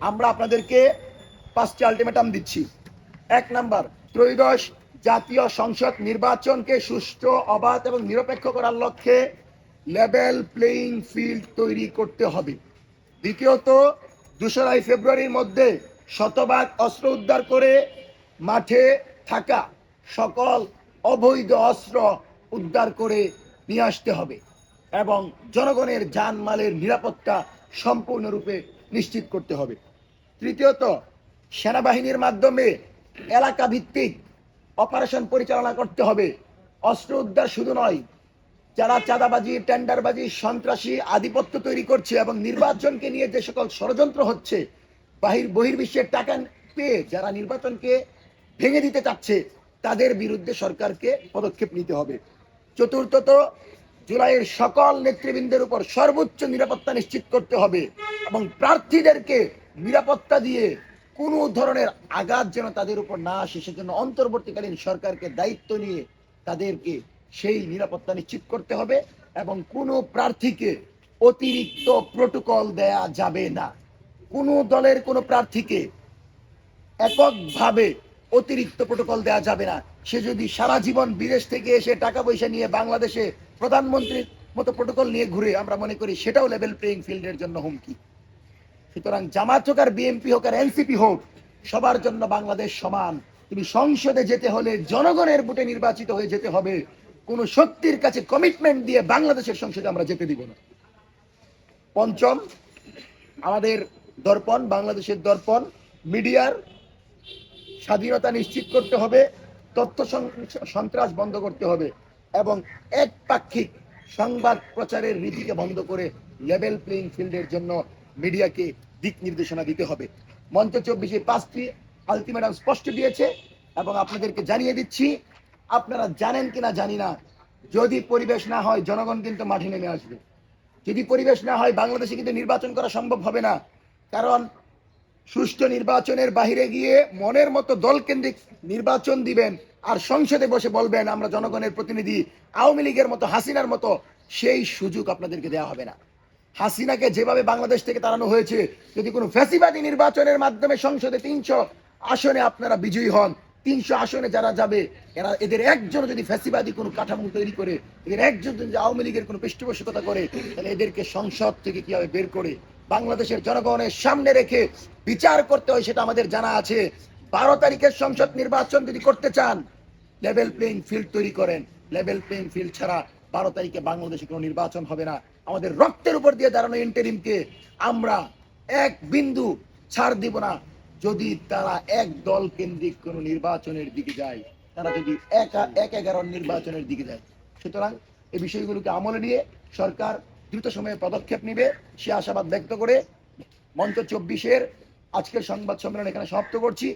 আমরা আপনাদেরকে 5টি আলটিমেটাম দিচ্ছি। 1 নাম্বার, ত্রয়োদশ জাতীয় সংসদ নির্বাচনকে সুষ্ঠু, অবাধ এবং নিরপেক্ষ করার লক্ষ্যে লেভেল প্লেইং ফিল্ড তৈরি করতে হবে। দ্বিতীয়ত, 2রা ফেব্রুয়ারির মধ্যে শতভাগ অস্ত্র উদ্ধার করে মাঠে থাকা সকল অবৈধ অস্ত্র উদ্ধার করে নিয়ে আসতে হবে এবং জনগণের জানমালের নিরাপত্তা সম্পূর্ণরূপে নিশ্চিত করতে হবে। তৃতীয়ত, সেনাবাহিনীর মাধ্যমে এলাকা ভিত্তিক অপারেশন পরিচালনা করতে হবে। অস্ত্র উদ্ধার শুধু নয়, যারা চাঁদাবাজি, টেন্ডারবাজি, সন্ত্রাসী, আধিপত্য তৈরি করছে এবং নির্বাচনকে নিয়ে যে সকল ষড়যন্ত্র হচ্ছে, বহির্বিশ্বের টাকা পেয়ে যারা নির্বাচনকে ভেঙে দিতে চাচ্ছে, তাদের বিরুদ্ধে সরকারকে পদক্ষেপ নিতে হবে। চতুর্থত, জুলাইয়ের সকল নেতৃবৃন্দের উপর সর্বোচ্চ নিরাপত্তা নিশ্চিত করতে হবে এবং প্রার্থীদেরকে নিরাপত্তা দিয়ে কোনো ধরনের আঘাত যেন তাদের উপর না আসে, সেজন্য অন্তর্বর্তীকালীন সরকারকে দায়িত্ব নিয়ে তাদেরকে সেই নিরাপত্তা নিশ্চিত করতে হবে এবং কোনো প্রার্থীকে অতিরিক্ত প্রোটোকল দেয়া যাবে না। কোনো দলের কোনো প্রার্থীকে এককভাবে অতিরিক্ত প্রোটোকল দেওয়া যাবে না। সে যদি সারা জীবন বিদেশ থেকে এসে টাকা পয়সা নিয়ে বাংলাদেশে প্রধানমন্ত্রীর মতো প্রোটোকল নিয়ে ঘুরে, আমরা মনে করি সেটাও লেভেল প্লেইং ফিল্ডের জন্য হুমকি। সুতরাং জামাত হোক আর বিএনপি হোক আর এনসিপি হোক, সবার জন্য বাংলাদেশ সমান। তুমি সংসদে যেতে হলে জনগণের ভোটে নির্বাচিত হয়ে যেতে হবে। কোন শক্তির কাছে কমিটমেন্ট দিয়ে বাংলাদেশের সংসদে আমরা যেতে দিব না। পঞ্চম, আমাদের দর্পণ, বাংলাদেশের দর্পণ, মিডিয়ার স্বাধীনতা নিশ্চিত করতে হবে, তথ্য সন্ত্রাস বন্ধ করতে হবে এবং একপাক্ষিক সংবাদ প্রচারের রীতিকে বন্ধ করে লেভেল প্লেইং ফিল্ডের জন্য মিডিয়াকে দিক নির্দেশনা দিতে হবে। মঞ্চ 24 5টি আলটিমেটাম স্পষ্ট দিয়েছে এবং আপনাদেরকে জানিয়ে দিচ্ছি, আপনারা জানেন কিনা জানি না, যদি পরিবেশ না হয় জনগণ কিন্তু মাঠে নেমে আসবে। যদি পরিবেশ না হয় বাংলাদেশে কিন্তু নির্বাচন করা সম্ভব হবে না। কারণ সুষ্ঠু নির্বাচনের বাহিরে গিয়ে মনের মতো দল কেন্দ্রিক নির্বাচন দিবেন আর সংসদে বসে বলবেন আমরা জনগণের প্রতিনিধি, আওয়ামী লীগের মতো, হাসিনার মতো, সেই সুযোগ আপনাদেরকে দেওয়া হবে না। হাসিনাকে যেভাবে বাংলাদেশ থেকে তাড়ানো হয়েছে, যদি কোনো ফ্যাসিবাদী নির্বাচনের মাধ্যমে সংসদে 300 আসনে আপনারা বিজয়ী হন, 300 আসনে যারা যাবে, এদের একজন যদি ফ্যাসিবাদী কোনো কাঠামো তৈরি করে, এদের একজন যদি আওয়ামী লীগের কোনো পৃষ্ঠপোষকতা করে, তাহলে এদেরকে সংসদ থেকে কিভাবে বের করে বাংলাদেশের জনগণের সামনে রেখে বিচার করতে হয় সেটা আমাদের জানা আছে। 12 তারিখের সংসদ নির্বাচন যদি করতে চান, লেভেল প্লেইং ফিল্ড তৈরি করেন। লেভেল প্লেইং ফিল্ড ছাড়া 12 তারিখে বাংলাদেশে কোনো নির্বাচন হবে না। আমাদের রক্তের উপর দিয়ে দাঁড়ানো ইন্টারিমকে আমরা এক বিন্দু ছাড় দিব না। যদি তারা এক দল কেন্দ্রিক কোনো নির্বাচনের দিকে যায়, তারা যদি এক 11 নির্বাচনের দিকে যায়, সুতরাং এই বিষয়গুলোকে আমলে নিয়ে সরকার দ্রুত সময়ে পদক্ষেপ নেবে, সে আশাবাদ ব্যক্ত করে মঞ্চ 24-এর আজকের সংবাদ সম্মেলন এখানে সমাপ্ত করছি।